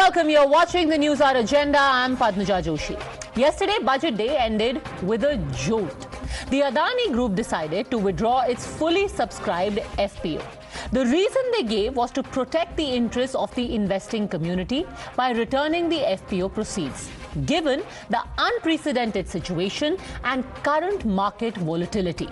welcome. You're watching the Newshour Agenda. I'm Padmaja Joshi. Yesterday, budget day ended with a jolt. The Adani Group decided to withdraw its fully subscribed FPO. The reason they gave was to protect the interests of the investing community by returning the FPO proceeds, given the unprecedented situation and current market volatility.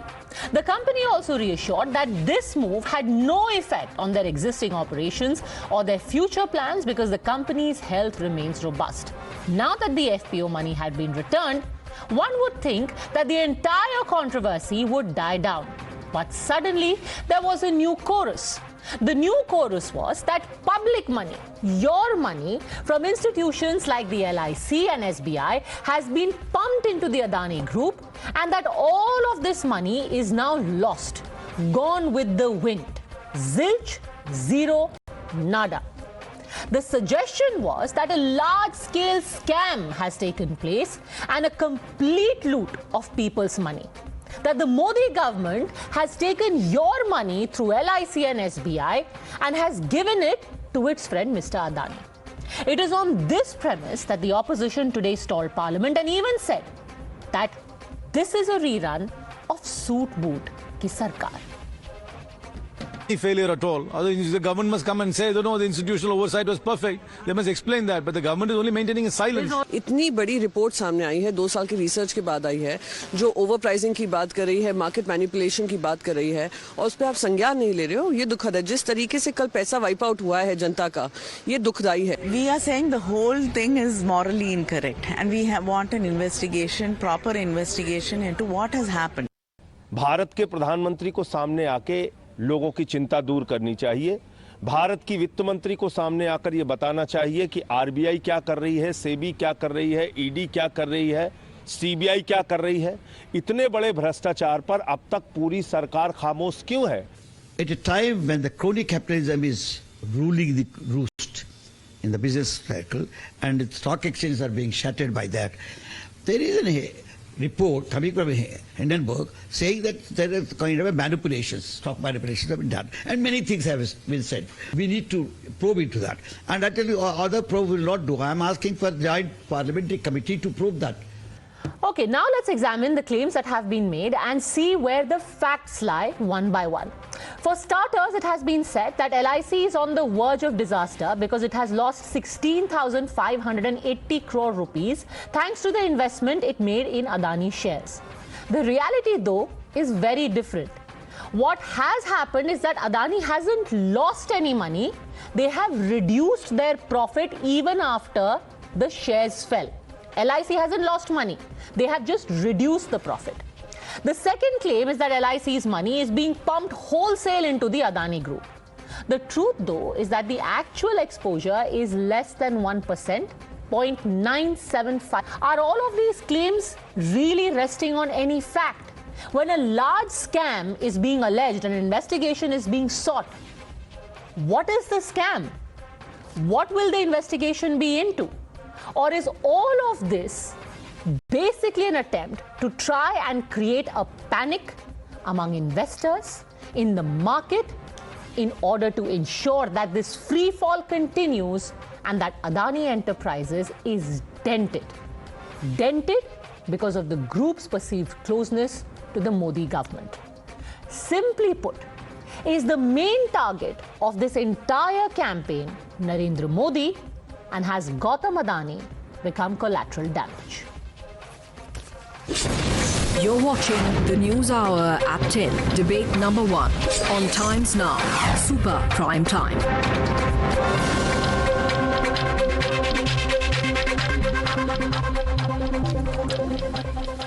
The company also reassured that this move had no effect on their existing operations or their future plans because the company's health remains robust. Now that the FPO money had been returned, one would think that the entire controversy would die down. But suddenly, there was a new chorus. The new chorus was that public money, your money, from institutions like the LIC and SBI has been pumped into the Adani Group, and that all of this money is now lost, gone with the wind. Zilch, zero, nada. The suggestion was that a large-scale scam has taken place and a complete loot of people's money. That the Modi government has taken your money through LIC and SBI and has given it to its friend Mr. Adani. It is on this premise that the opposition today stalled Parliament and even said that this is a rerun of Suit Boot Ki Sarkar. Failure at all. Otherwise, the government must come and say, no, the institutional oversight was perfect. They must explain that. But the government is only maintaining a silence. इतनी बड़ी report सामने आई है, 2 साल की research के बाद आई है, जो ओवर प्राइसिंग की बात कर रही है, मार्केट मैनिपुलेशन की बात कर रही है, और उस पर आप संज्ञान नहीं ले रहे हो, ये दुखद है. जिस तरीके से कल पैसा वाइप आउट हुआ है जनता का, ये दुखदाई है. We are saying the whole thing is morally incorrect, and we want an investigation, proper investigation into what has happened. Bharat के प्रधानमंत्री को सामने आके लोगों की चिंता दूर करनी चाहिए. भारत की वित्त मंत्री को सामने आकर यह बताना चाहिए कि आरबीआई क्या कर रही है, सेबी क्या कर रही है, ईडी क्या कर रही है, सीबीआई क्या कर रही है. इतने बड़े भ्रष्टाचार पर अब तक पूरी सरकार खामोश क्यों है? At a time when the crony capitalism is ruling the roost in the business cycle and the stock exchanges are being shattered by that, there is a report coming from Hindenburg saying that there are kind of manipulations, stock manipulations have been done, and many things have been said. We need to probe into that, and I tell you, other probe will not do. I am asking for a joint parliamentary committee to probe that. Okay, now let's examine the claims that have been made and see where the facts lie one by one. For starters, it has been said that LIC is on the verge of disaster because it has lost 16,580 crore rupees thanks to the investment it made in Adani shares. The reality, though, is very different. What has happened is that Adani hasn't lost any money. They have reduced their profit even after the shares fell. LIC hasn't lost money. They have just reduced the profit. The second claim is that LIC's money is being pumped wholesale into the Adani Group. The truth, though, is that the actual exposure is less than 1%, 0.975. Are all of these claims really resting on any fact? When a large scam is being alleged and an investigation is being sought, what is the scam? What will the investigation be into? Or is all of this basically an attempt to try and create a panic among investors in the market in order to ensure that this free fall continues and that Adani Enterprises is dented? Dented because of the group's perceived closeness to the Modi government. Simply put, is the main target of this entire campaign Narendra Modi, and has Gautam Adani become collateral damage? You're watching the News Hour at 10, debate number 1 on Times Now, Super Prime Time.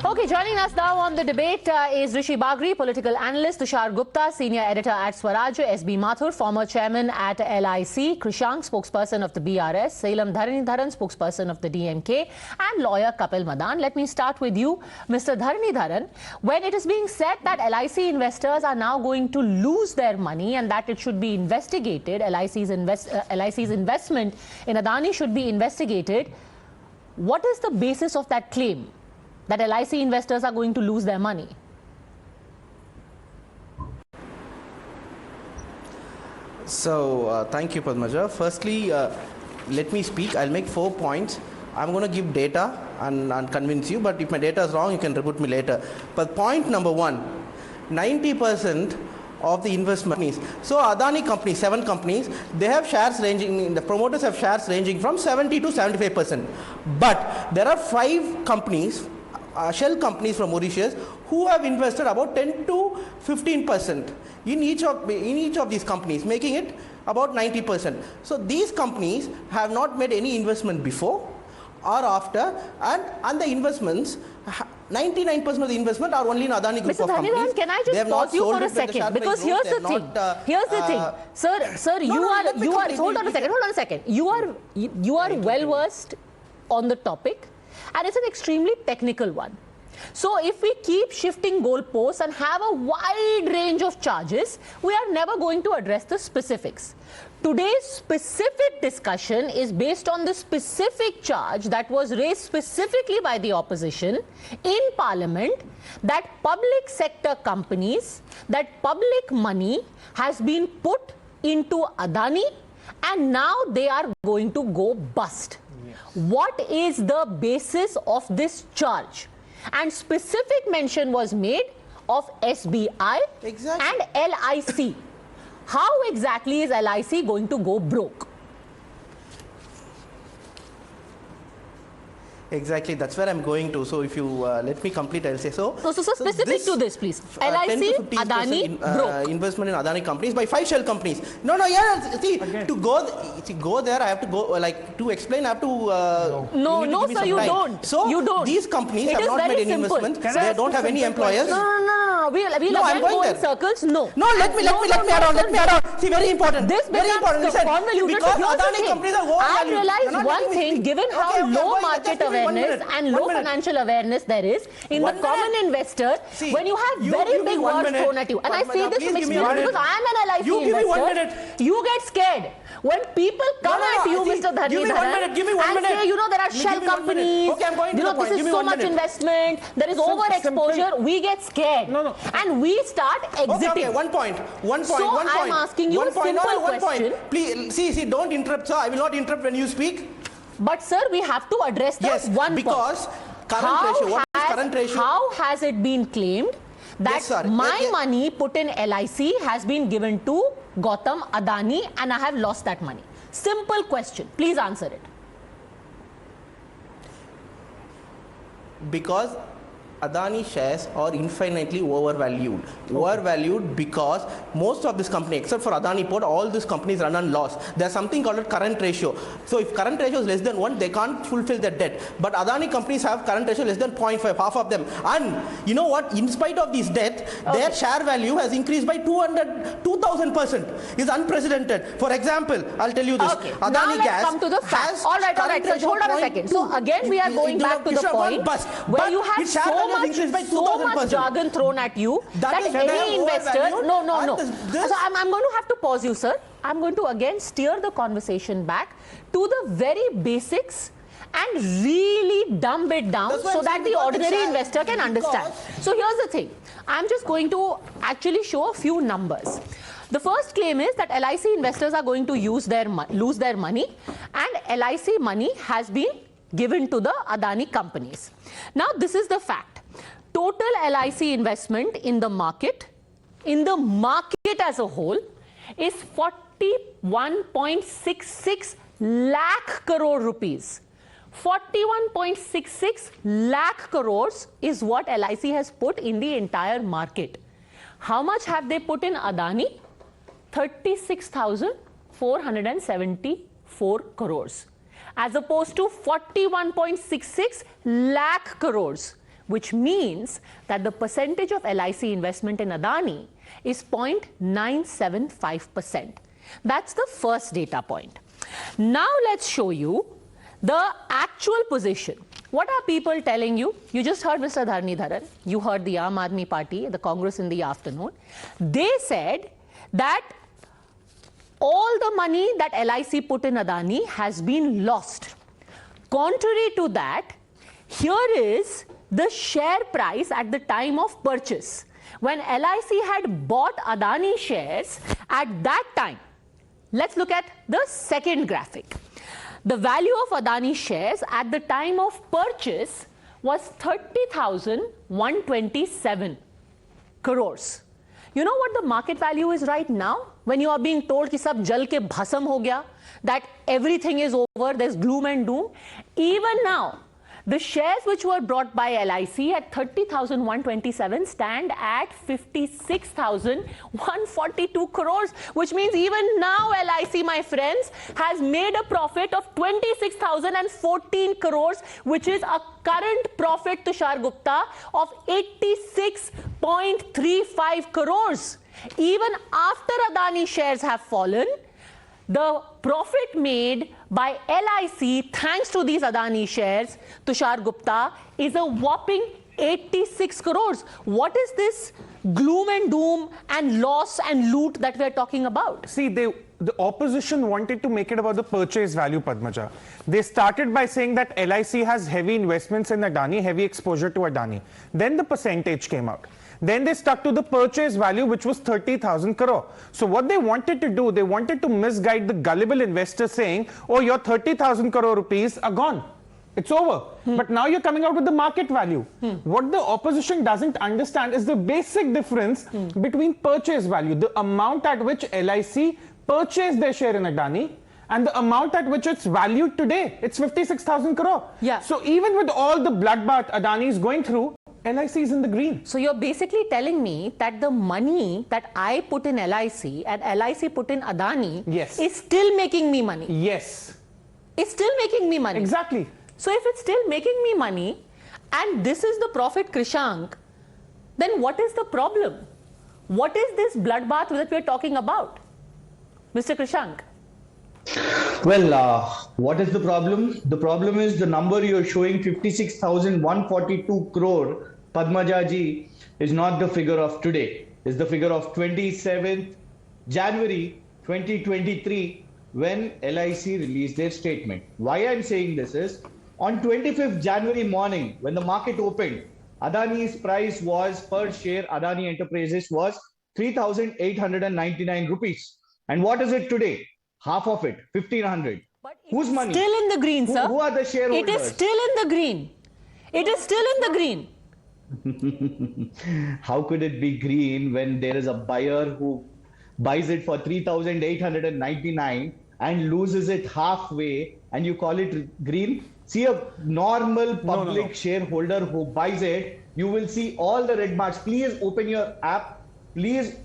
Okay, joining us now on the debate is Rishi Bagri, political analyst, Tushar Gupta, senior editor at Swaraj, SB Mathur, former chairman at LIC, Krishank, spokesperson of the BRS, Salem Dharanidharan, spokesperson of the DMK, and lawyer Kapil Madan. Let me start with you, Mr. Dharanidharan. When it is being said that LIC investors are now going to lose their money and that it should be investigated, LIC's investment in Adani should be investigated, what is the basis of that claim? That LIC investors are going to lose their money? So, thank you, Padmaja. Firstly, let me speak. I'll make 4 points. I'm going to give data and convince you, but if my data is wrong, you can rebut me later. But point number 1, 90% of the investment companies. So Adani companies, 7 companies, they have shares ranging, the promoters have shares ranging from 70 to 75%. But there are 5 companies, shell companies from Mauritius, who have invested about 10 to 15% in each of these companies, making it about 90%. So these companies have not made any investment before or after, and the investments, 99% of the investment are only in Adani Group of companies. Mr. Can I just pause you for a second? Because here's the thing. Here's the thing. Sir, you are. Hold on a second. You are well versed on the topic, and it's an extremely technical one. So if we keep shifting goalposts and have a wide range of charges, we are never going to address the specifics. Today's specific discussion is based on the specific charge that was raised specifically by the opposition in Parliament, that public sector companies, that public money has been put into Adani and now they are going to go bust. Yes. What is the basis of this charge? And specific mention was made of SBI and LIC. How exactly is LIC going to go broke? Exactly, that's where I'm going to. So if you let me complete, I'll say so. So specific to this, please. LIC, Adani, broke. Investment in Adani companies by 5 shell companies. See, to go there, I have to go, to explain, I have to... No, sir, you don't. So, you don't. These companies have not made any investments. They don't have any employers. No. We'll again go in circles. No. No, let me add on. See, very important. This very important. Listen, because Adani companies are I realize one thing, given how low market awareness and low financial awareness there is in the common investor, when you have very big words thrown at you, and I say this from experience because I am an LIC investor, you get scared. When people come at you, Mr. Dhanidharan, and say, there are shell companies, this is so much investment, there is overexposure, we get scared. And we start exiting. Okay, one point. So I'm asking you a simple question. Please, see, don't interrupt, sir. I will not interrupt when you speak. But sir, we have to address this one because point. Current ratio. How has it been claimed that my money put in LIC has been given to Gautam Adani and I have lost that money? Simple question. Please answer it. Because Adani shares are infinitely overvalued. Overvalued because most of this company, except for Adani Port, all these companies run on loss. There's something called a current ratio. So if current ratio is less than 1, they can't fulfill their debt. But Adani companies have current ratio less than 0.5, half of them. And you know what? In spite of this debt, their share value has increased by 2,000%. It's unprecedented. For example, I'll tell you this. Adani now let's Gas come to the facts. All right. So hold on a second. So again, we are going back to the point where you have so much jargon thrown at you that any investor... No. So I'm going to have to pause you, sir. I'm going to again steer the conversation back to the very basics and really dumb it down so that the ordinary investor can understand. So here's the thing. I'm just going to actually show a few numbers. The first claim is that LIC investors are going to lose their money, and LIC money has been given to the Adani companies. Now, this is the fact. Total LIC investment in the market as a whole, is 41.66 lakh crore rupees. 41.66 lakh crores is what LIC has put in the entire market. How much have they put in Adani? 36,474 crores. As opposed to 41.66 lakh crores, which means that the percentage of LIC investment in Adani is 0.975%. That's the first data point. Now let's show you the actual position. What are people telling you? You just heard Mr. Dhanidharan. You heard the Aam Aadmi Party, the Congress in the afternoon. They said that all the money that LIC put in Adani has been lost. Contrary to that, here is the share price at the time of purchase. When LIC had bought Adani shares at that time, let's look at the second graphic. The value of Adani shares at the time of purchase was 30,127 crores. You know what the market value is right now? When you are being told कि सब जल के भस्म हो गया, that everything is over, there's gloom and doom. Even now, the shares which were brought by LIC at 30,127 stand at 56,142 crores, which means even now LIC, my friends, has made a profit of 26,014 crores, which is a current profit, Tushar Gupta, of 86.35 crores. Even after Adani shares have fallen, the profit made by LIC, thanks to these Adani shares, Tushar Gupta, is a whopping 86 crores. What is this gloom and doom and loss and loot that we are talking about? See, the opposition wanted to make it about the purchase value, Padmaja. They started by saying that LIC has heavy investments in Adani, heavy exposure to Adani. Then the percentage came out. Then they stuck to the purchase value, which was 30,000 crore. So what they wanted to do, they wanted to misguide the gullible investor saying, oh, your 30,000 crore rupees are gone. It's over. But now you're coming out with the market value. What the opposition doesn't understand is the basic difference between purchase value, the amount at which LIC purchased their share in Adani, and the amount at which it's valued today. It's 56,000 crore. Yeah. So even with all the bloodbath Adani is going through, LIC is in the green. So you're basically telling me that the money that I put in LIC and LIC put in Adani is still making me money. Yes. It's still making me money. Exactly. So if it's still making me money and this is the profit, Krishank, then what is the problem? What is this bloodbath that we're talking about? Mr. Krishank. Well, what is the problem? The problem is the number you're showing, 56,142 crore, Padmaja ji, is not the figure of today. It's the figure of 27th January 2023 when LIC released their statement. Why I'm saying this is, on 25th January morning, when the market opened, Adani's price was per share, Adani Enterprises was 3,899 rupees. And what is it today? Half of it, 1,500. But whose money? Still in the green, sir. Who are the shareholders? It is still in the green. It is still in the green. How could it be green when there is a buyer who buys it for 3,899 and loses it halfway and you call it green? See, a normal public shareholder who buys it, you will see all the red marks. Please open your app. Please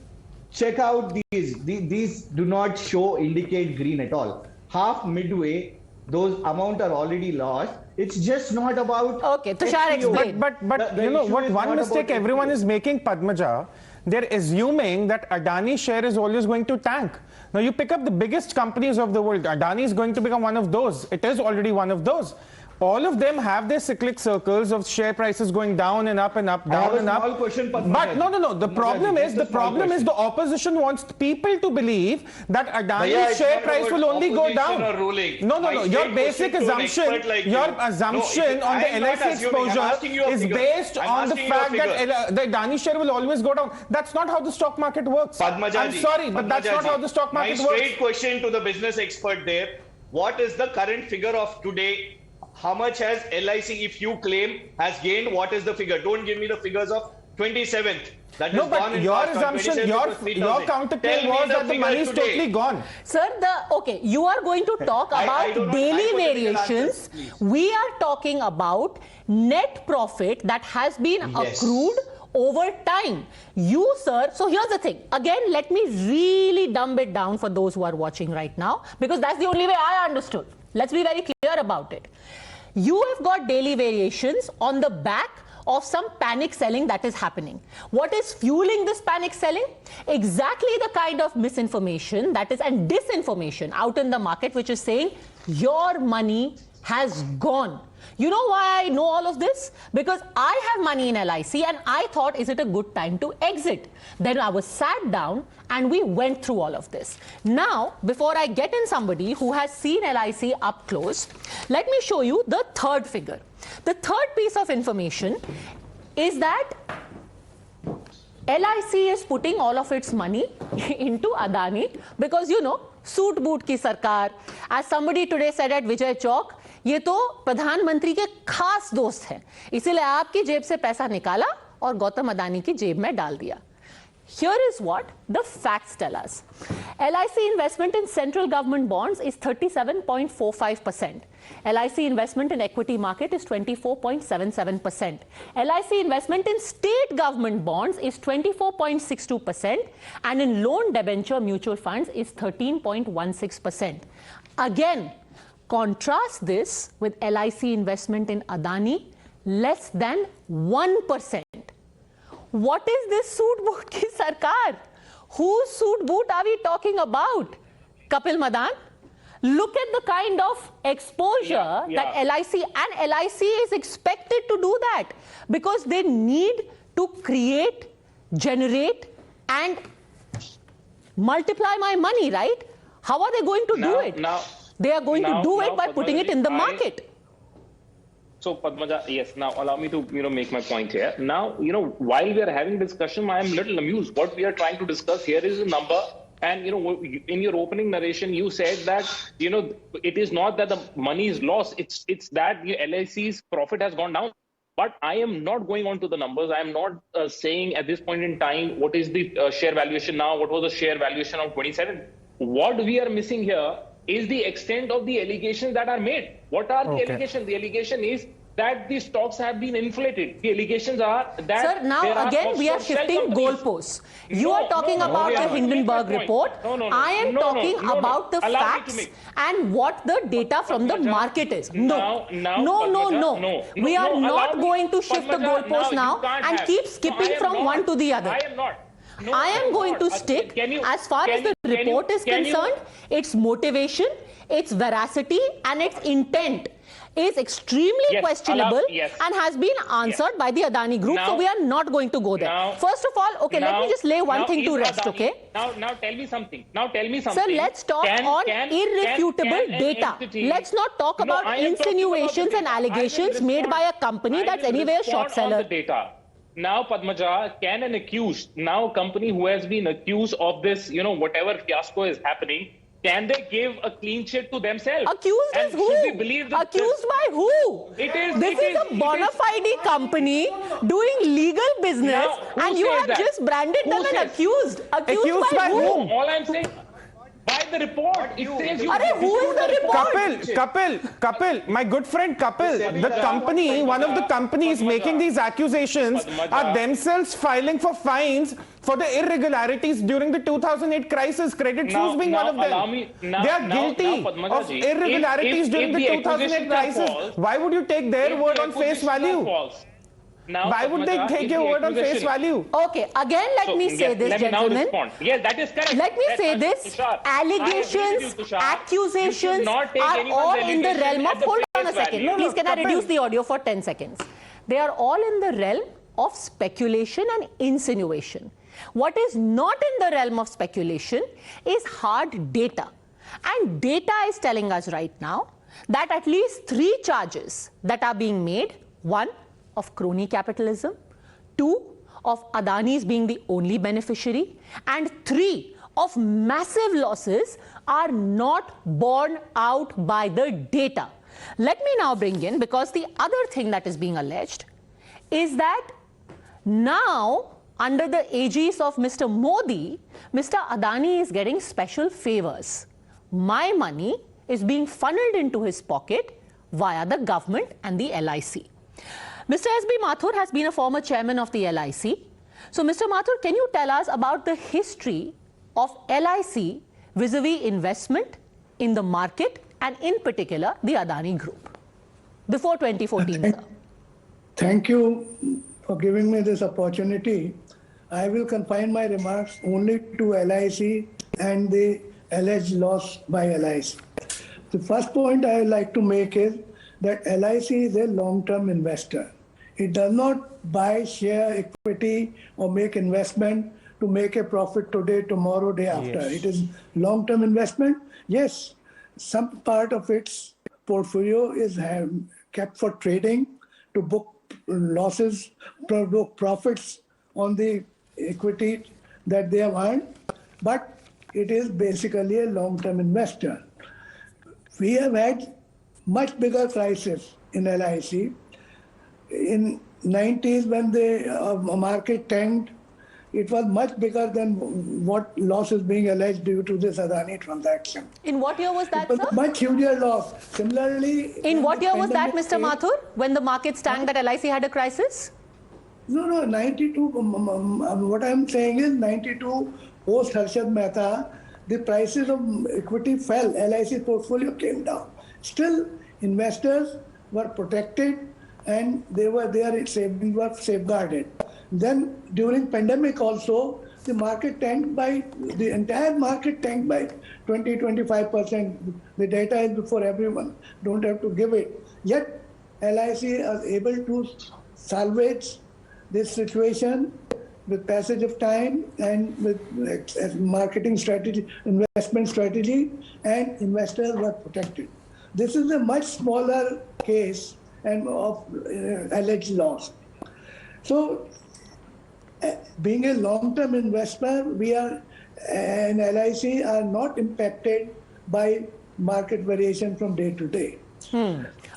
check out these. These do not indicate green at all. Half midway, those amount are already lost. It's just not about. Okay, Tushar, explain. But you know what? One mistake everyone is making, Padmaja. They're assuming that Adani share is always going to tank. Now you pick up the biggest companies of the world. Adani is going to become one of those. It is already one of those. All of them have their cyclic circles of share prices going down and up and up, down and up. Question, but no. The problem is the opposition wants people to believe that Adani's share price will only go down. No. Your basic assumption, on the LIC exposure is based on the fact that the Adani share will always go down. That's not how the stock market works. I'm sorry, but that's not how the stock market works. My straight question to the business expert there: what is the current figure of today? How much has LIC, if you claim, has gained? What is the figure? Don't give me the figures of 27th. That is gone. But your assumption, your counterclaim was that the money is totally gone. Sir, you are going to talk about daily variations. We are talking about net profit that has been accrued over time. You, sir, so here's the thing. Again, let me really dumb it down for those who are watching right now, because that's the only way I understood. Let's be very clear about it. You have got daily variations on the back of some panic selling that is happening. What is fueling this panic selling? Exactly the kind of misinformation that is and disinformation out in the market, which is saying your money has gone. You know why I know all of this? Because I have money in LIC and I thought, is it a good time to exit? Then I was sat down and we went through all of this. Now, before I get in somebody who has seen LIC up close, let me show you the third figure. The third piece of information is that LIC is putting all of its money into Adani because, suit boot की सरकार. As somebody today said at Vijay Chowk, ये तो प्रधानमंत्री के खास दोस्त हैं, इसीलिए आपकी जेब से पैसा निकाला और गौतम अदानी की जेब में डाल दिया. Here is what the facts tell us. LIC investment in central government bonds is 37.45%. LIC investment in equity market is 24.77%. LIC investment in state government bonds is 24.62%, and in loan debenture mutual funds is 13.16%. Again, contrast this with LIC investment in Adani, less than 1%. What is this suit boot ki sarkar? Whose suit boot are we talking about? Kapil Madan? Look at the kind of exposure that LIC, and LIC is expected to do that because they need to create, generate and multiply my money, right? How are they going to do it? They are going to do it by putting it in the market. So Padmaja, yes. Now allow me to make my point here. Now while we are having discussion, I am a little amused. What we are trying to discuss here is a number, and in your opening narration, you said that it is not that the money is lost. It's that the LIC's profit has gone down. But I am not going on to the numbers. I am not saying at this point in time what is the share valuation now. What was the share valuation of 27? What we are missing here is the extent of the allegations that are made. What are the allegations? The allegation is that the stocks have been inflated. The allegations are that... Sir, now again we are shifting goalposts. You are talking about the Hindenburg report. I am talking about the facts and what the data from the market is. No. We are not going to shift the goalposts now and keep skipping from one to the other. I am not. No, I am going to stick, as far as the report is concerned, its motivation, its veracity and its intent is extremely questionable and has been answered by the Adani group. So we are not going to go there. First of all, let me just lay one thing to rest, okay? Now tell me something. Sir, let's talk on irrefutable data. Let's not talk about insinuations and allegations made by a company that's anyway a short seller. Now, Padmaja, can an accused, now company who has been accused of this, whatever fiasco is happening, can they give a clean sheet to themselves? Accused is who? Accused by who? This is a bona fide company doing legal business, and you have just branded them an accused. Accused by whom? All I'm saying... By the report, it says you... Who is the report? Kapil, my good friend Kapil, the company, one of the companies making these accusations are themselves filing for fines for the irregularities during the 2008 crisis, Credit Suisse being one of them. They are guilty of irregularities during the 2008 crisis. Why would you take their word on face value? Why would they take your word on face value? Okay, again, let me say this, gentlemen. Yes, that is correct. Let me say this. Allegations, accusations are all in the realm of... Hold on a second. Please, can I reduce the audio for 10 seconds? They are all in the realm of speculation and insinuation. What is not in the realm of speculation is hard data. And data is telling us right now that at least 3 charges that are being made. 1, of crony capitalism, 2, of Adani's being the only beneficiary, and 3, of massive losses are not borne out by the data. Let me now bring in, because the other thing that is being alleged is that now, under the aegis of Mr. Modi, Mr. Adani is getting special favors. My money is being funneled into his pocket via the government and the LIC. Mr. S.B. Mathur has been a former chairman of the LIC. So, Mr. Mathur, can you tell us about the history of LIC vis-a-vis investment in the market and in particular the Adani Group before 2014, sir? Thank you for giving me this opportunity. I will confine my remarks only to LIC and the alleged loss by LIC. The first point I would like to make is that LIC is a long-term investor. It does not buy share equity or make investment to make a profit today, tomorrow, day after. It is long-term investment. Yes, some part of its portfolio is kept for trading to book losses, book profits on the equity that they have earned. But it is basically a long-term investor. We have had much bigger crisis in LIC. In 90s when the market tanked, it was much bigger than what loss is being alleged due to this Adani transaction. In what year was that, it was sir? Much huger loss. Similarly, in what year was that, Mr. Mathur, when the markets tanked that LIC had a crisis? No, 92. What I'm saying is 92 post Harshad Mehta, the prices of equity fell. LIC portfolio came down. Still, investors were protected and their savings were safeguarded. Then during pandemic also, the entire market tanked by 20-25%. The data is before everyone. Don't have to give it. Yet LIC is able to salvage this situation with passage of time and with marketing strategy, investment strategy, and investors were protected. This is a much smaller case and of alleged loss. So, being a long-term investor, we are and LIC are not impacted by market variation from day to day.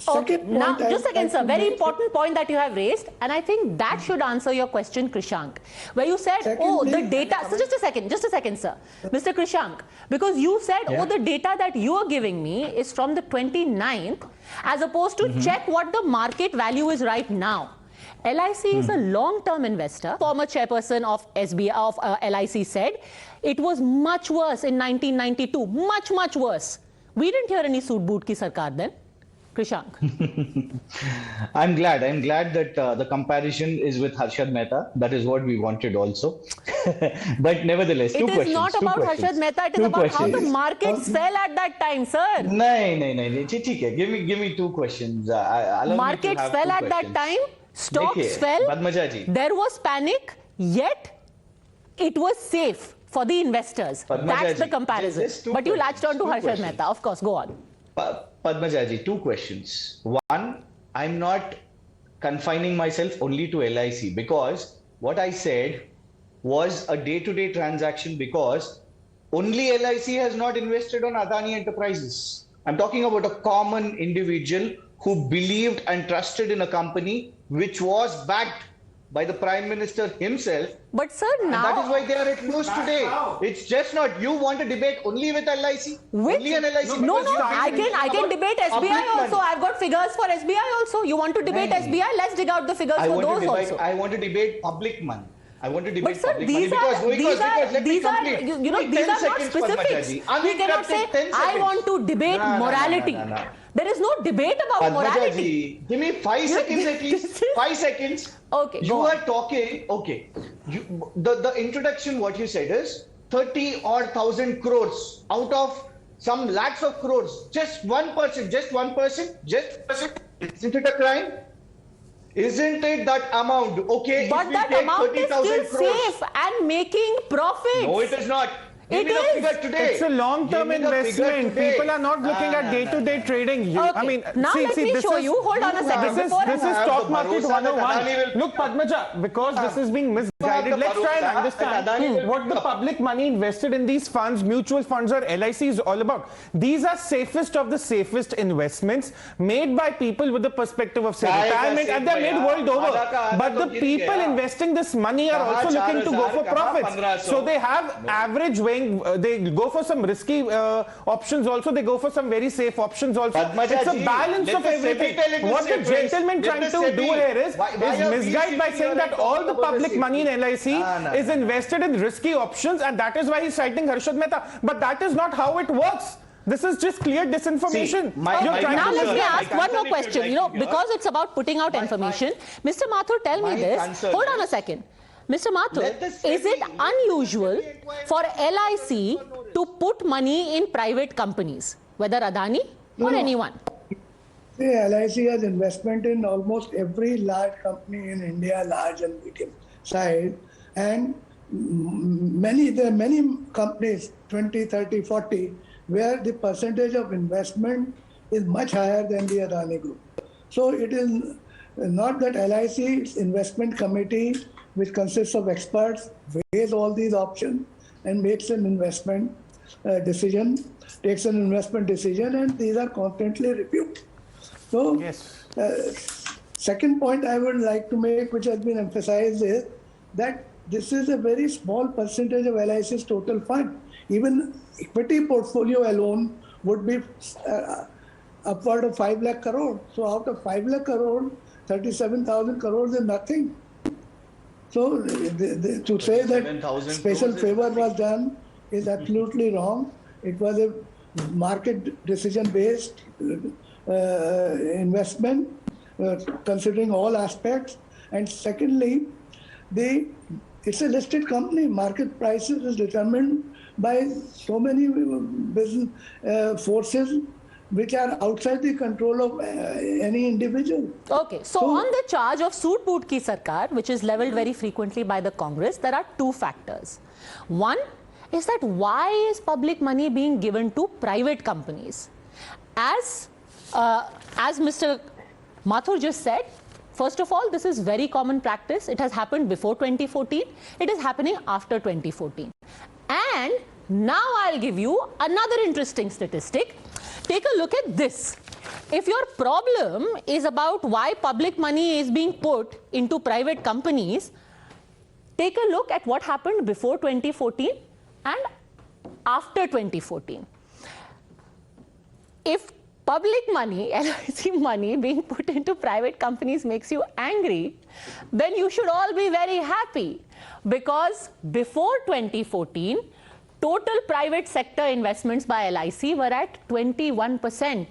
Okay, now just a second, sir. Very important point that you have raised, and I think that should answer your question, Krishank, where you said, the data. So just a second, sir, Mr. Krishank, because you said, the data that you are giving me is from the 29th, as opposed to check what the market value is right now. LIC is a long-term investor. Former chairperson of SBI of LIC said it was much worse in 1992. Much worse. We didn't hear any suit boot ki sarkar then. Krishank. I'm glad that the comparison is with Harshad Mehta. That is what we wanted also. But nevertheless, it is not about Harshad Mehta. It is about how the markets fell at that time, sir. No. Give me two questions. Markets fell at that time. Stocks fell. There was panic. Yet it was safe for the investors. That's the comparison. But you latched on to Harshad Mehta. Of course, go on. Padmajaji, two questions. One, I'm not confining myself only to LIC because what I said was a day-to-day transaction because only LIC has not invested on Adani Enterprises. I'm talking about a common individual who believed and trusted in a company which was backed by the Prime Minister himself. But sir, now... And that is why they are at news today. It's just not, you want to debate only with LIC? Only an LIC? No, I can debate SBI also. I've got figures for SBI also. You want to debate SBI? Let's dig out the figures for those also. I want to debate public money. I want to debate public money because these are not specifics. We cannot say, I want to debate morality. There is no debate about morality. Give me 5 seconds at least. 5 seconds. Okay. You are talking. Okay. The introduction, what you said is 30,000 crores out of some lakhs of crores. Just one person. Isn't it a crime? Isn't it that amount? Okay. But that amount is still safe and making profits. No, it is not. It is. It's a long-term investment. People are not looking at day-to-day trading. Okay. I mean, now let me show you. Hold on a second. This is stock market 101. Look, Padmaja, because this is being misguided, let's try and understand what the public money invested in these funds, mutual funds or LIC is all about. These are safest of the safest investments made by people with the perspective of say retirement, and they're made world over. But the people investing this money are also looking to go for profits. So they have average weighing. They go for some risky options also. They go for some very safe options also. It's a balance of everything. What the gentleman trying to do here is misguide by saying that all the public money in LIC is invested in risky options, and that is why he's citing Harshad Mehta. But that is not how it works. This is just clear disinformation. Now let me ask one more question. Because it's about putting out information. Mr. Mathur, tell me this. Hold on a second. Mr. Mathur, is it unusual for LIC to put money in private companies, whether Adani or anyone? See, LIC has investment in almost every large company in India, large and medium size, and there are many companies, 20, 30, 40, where the percentage of investment is much higher than the Adani Group. So it is not that LIC's investment committee, which consists of experts, weighs all these options and makes an investment decision, takes an investment decision, and these are constantly reviewed. So, Yes. second point I would like to make, which has been emphasized, is that this is a very small percentage of LIC's total fund. Even equity portfolio alone would be upward of 5 lakh crore. So out of 5 lakh crore, 37,000 crores is nothing. So to say that special favor was done is absolutely wrong. It was a market decision-based investment, considering all aspects. And secondly, it's a listed company. Market prices is determined by so many business forces which are outside the control of any individual. Okay, so on the charge of Soot Boot Ki Sarkar, which is levelled very frequently by the Congress, there are two factors. One is that why is public money being given to private companies? As Mr. Mathur just said, first of all, this is very common practice. It has happened before 2014. It is happening after 2014. And now I'll give you another interesting statistic. Take a look at this. If your problem is about why public money is being put into private companies, take a look at what happened before 2014 and after 2014. If public money, LIC money being put into private companies makes you angry, then you should all be very happy, because before 2014, total private sector investments by LIC were at 21%.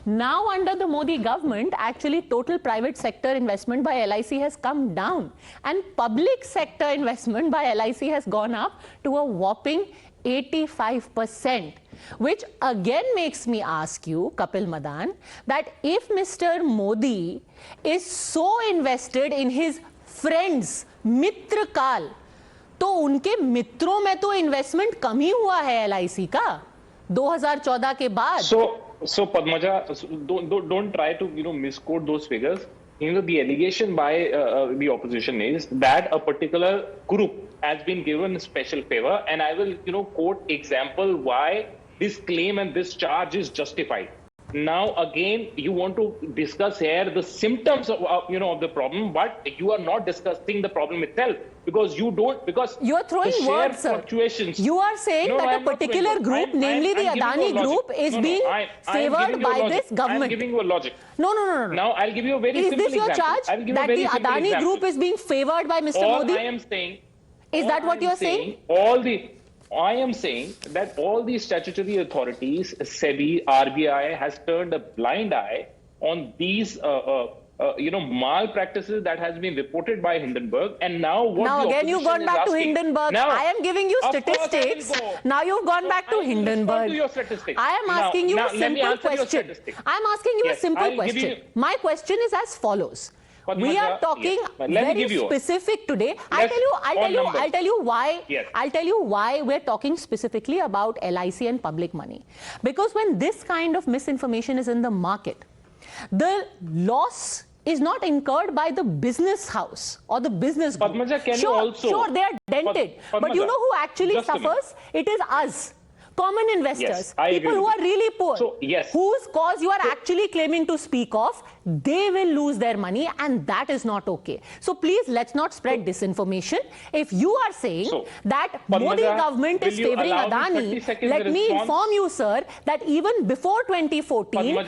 Now under the Modi government, actually total private sector investment by LIC has come down, and public sector investment by LIC has gone up to a whopping 85%, which again makes me ask you, Kapil Madan, that if Mr. Modi is so invested in his friends, Mitra Kal, तो उनके मित्रों में तो investment कम ही हुआ है LIC का 2014 के बाद. So Padmaja, don't try to misquote those figures. The allegation by the opposition is that a particular group has been given a special favor, and I will quote example why this claim and this charge is justified. Now again, you want to discuss here the symptoms of of the problem, but you are not discussing the problem itself, because you are throwing words, sir. You are saying that a particular group, namely the Adani group, is being favored by this government. I'm giving you a logic. No. Now I'll give you a very simple example. Is this your charge, that the Adani group is being favored by Mr. Modi? All I am saying. Is that what you are saying? I am saying that all the statutory authorities, SEBI, RBI, has turned a blind eye on these, malpractices that has been reported by Hindenburg. And now again you've gone back to Hindenburg. I am giving you statistics. Now you've gone back to Hindenburg. I am asking you a simple question. I am asking you a simple question. My question is as follows. We are talking very specific today. I'll tell you why. Yes. I'll tell you why we're talking specifically about LIC and public money. Because when this kind of misinformation is in the market, the loss is not incurred by the business house or the business group. Padmaja, sure, they are dented. But you know who actually suffers? It is us. Common investors, people who are really poor, whose cause you are actually claiming to speak of, they will lose their money, and that is not okay. So please, let's not spread disinformation. If you are saying that Modi government is favoring Adani, let me inform you, sir, that even before 2014,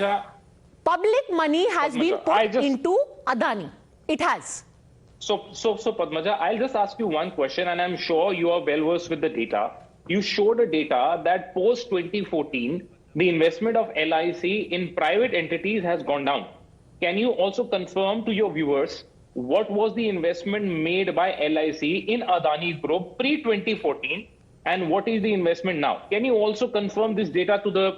public money has been put into Adani. It has. So Padmaja, I'll just ask you one question, and I'm sure you are well versed with the data. You showed a data that post 2014, the investment of LIC in private entities has gone down. Can you also confirm to your viewers what was the investment made by LIC in Adani Group pre-2014, and what is the investment now? Can you also confirm this data to the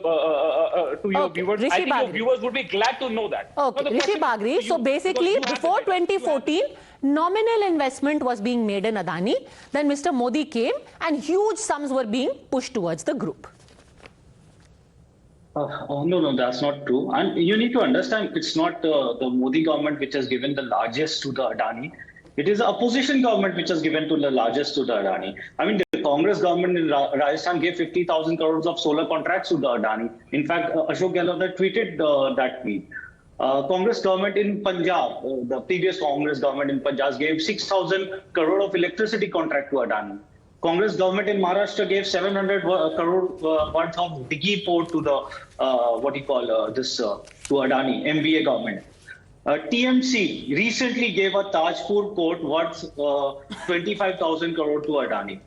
to your viewers? I think your viewers would be glad to know that. Okay, Rishi Bagri. So basically, before 2014, nominal investment was being made in Adani. Then Mr. Modi came, and huge sums were being pushed towards the group. No, that's not true. And you need to understand, it's not the Modi government which has given the largest to the Adani. It is the opposition government which has given to the largest to the Adani. I mean, the Congress government in Rajasthan gave 50,000 crores of solar contracts to the Adani. In fact, Ashok Gehlot tweeted that tweet. Congress government in Punjab, the previous Congress government in Punjab gave 6,000 crore of electricity contract to Adani. Congress government in Maharashtra gave 700 crore worth of Dighi port to the to Adani MBA government. TMC recently gave a Tajpur port worth 25,000 crore to Adani.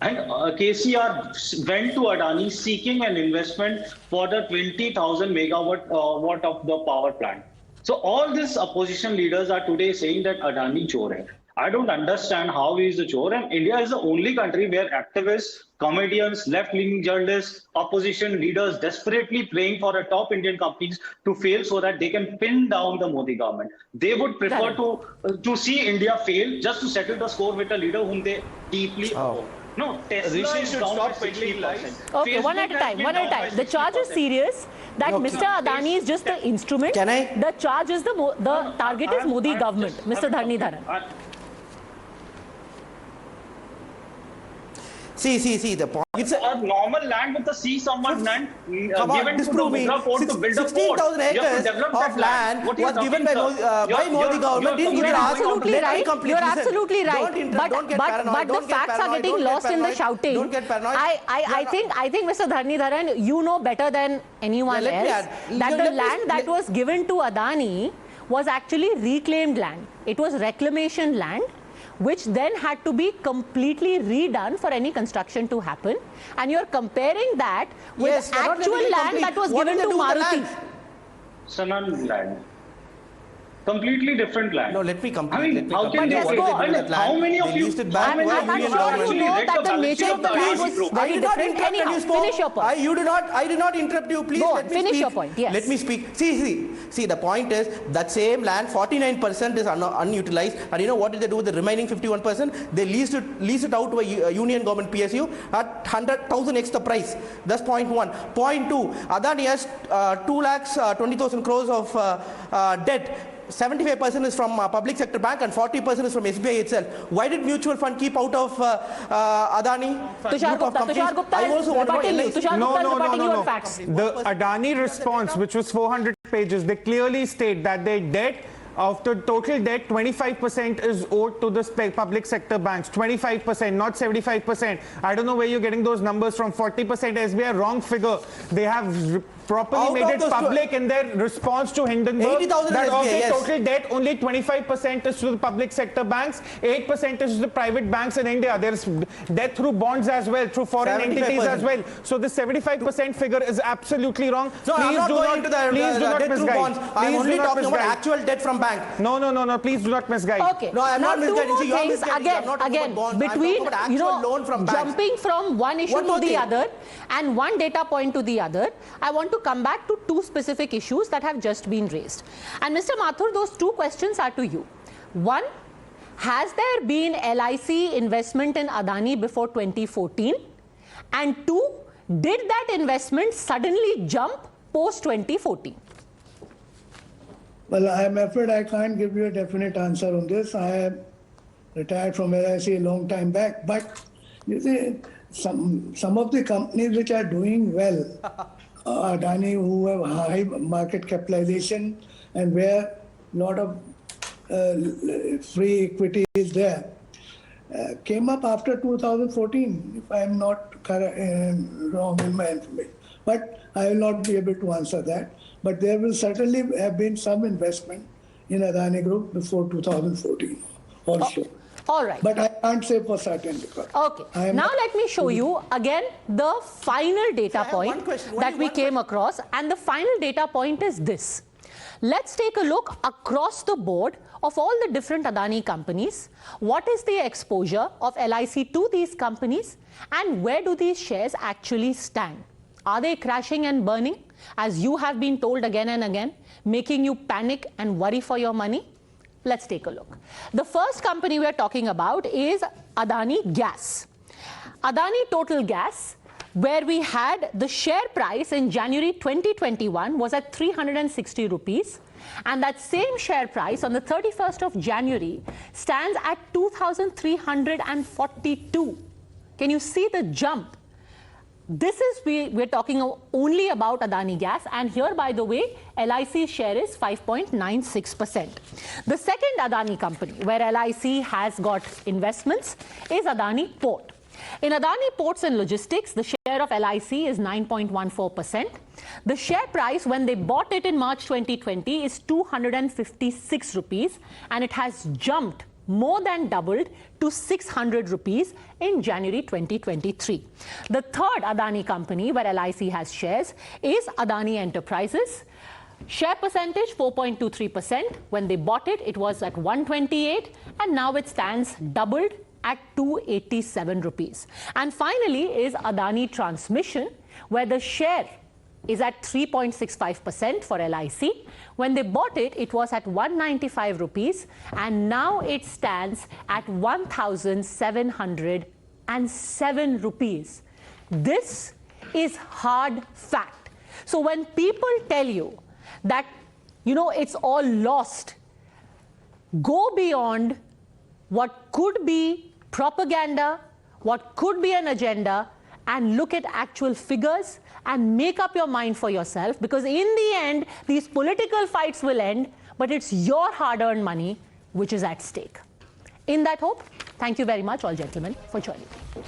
And KCR went to Adani seeking an investment for the 20,000 megawatt watt of the power plant. So all these opposition leaders are today saying that Adani chore hai. I don't understand how he is the chore. And India is the only country where activists, comedians, left-leaning journalists, opposition leaders desperately praying for a top Indian companies to fail so that they can pin down the Modi government. They would prefer to see India fail just to settle the score with a leader whom they deeply own. No, Tesla is down by 60%. Okay, one at a time. The charge is serious. That Mr. Adani is just the instrument. Can I? The charge is the target is Modi government, Mr. Dharnidharan. See, the point. It's a normal land with the sea, someone land Come on, given disprove to me. the port to build a port. 16,000 acres of land was given by Modi government in Gujarat. Absolutely right. You're absolutely right. But the facts are getting lost in the shouting. Don't get paranoid. I think Mr. Dharnidharan, you know better than anyone else that the land that was given to Adani was actually reclaimed land. It was reclamation land, which then had to be completely redone for any construction to happen. And you're comparing that with actual land that was given to Maruti. Sanan land. Completely different land. No, let me complete. How can they say that? How many of you? I'm sure you know that the nature of the land was very different. Anyhow, finish your point. I did not interrupt you. Please let me speak. Finish your point. Yes. Let me speak. See. The point is that same land, 49% is unutilized, and you know what did they do with the remaining 51%? They leased it out to a union government PSU at 100,000 extra price. That's point one. Point two. Adani has 2,20,000 crores of debt. 75% is from public sector bank and 40% is from SBI itself. Why did mutual fund keep out of Adani? Tushar Gupta I also want to know facts. The Adani response, which was 400 pages, they clearly state that their debt, of the total debt, 25% is owed to the public sector banks. 25%, not 75%. I don't know where you're getting those numbers from. 40% SBI, wrong figure. They have properly made it public in their response to Hindenburg that of the total debt, only 25% is to the public sector banks, 8% is to the private banks in India. There's debt through bonds as well, through foreign entities as well. So the 75% figure is absolutely wrong. No, I'm not going into the debt through bonds. I'm only talking about actual debt from bank. No, please do not misguide. Okay. No, I'm not misguiding. See, you're misguiding. Again, between jumping from one issue to the other and one data point to the other, I want to come back to two specific issues that have just been raised. And Mr. Mathur, those two questions are to you. One, has there been LIC investment in Adani before 2014? And two, did that investment suddenly jump post 2014? Well, I'm afraid I can't give you a definite answer on this. I am retired from LIC a long time back. But you see, some of the companies which are doing well, Adani, who have high market capitalization and where a lot of free equity is there, came up after 2014, if I am not wrong in my information. But I will not be able to answer that. But there will certainly have been some investment in Adani Group before 2014 also. All right. But I can't say for certain because. Okay. Now let me show you again the final data point that we came across. And the final data point is this. Let's take a look across the board of all the different Adani companies. What is the exposure of LIC to these companies? And where do these shares actually stand? Are they crashing and burning, as you have been told again and again, making you panic and worry for your money? Let's take a look. The first company we're talking about is Adani Gas. Adani Total Gas, where we had the share price in January 2021 was at 360 rupees. And that same share price on the 31st of January stands at 2,342. Can you see the jump? This is, we're talking only about Adani Gas, and here, by the way, LIC's share is 5.96%. The second Adani company where LIC has got investments is Adani Port. In Adani Ports and Logistics, the share of LIC is 9.14%. The share price when they bought it in March 2020 is 256 rupees, and it has jumped more than doubled to 600 rupees in January 2023. The third Adani company where LIC has shares is Adani Enterprises. Share percentage 4.23%. When they bought it, it was at 128, and now it stands doubled at 287 rupees. And finally is Adani Transmission, where the share is at 3.65% for LIC. When they bought it, it was at 195 rupees, and now it stands at 1,707 rupees. This is hard fact. So when people tell you that, it's all lost, go beyond what could be propaganda, what could be an agenda, and look at actual figures and make up your mind for yourself, because in the end, these political fights will end, but it's your hard-earned money which is at stake. In that hope, thank you very much, all gentlemen, for joining me.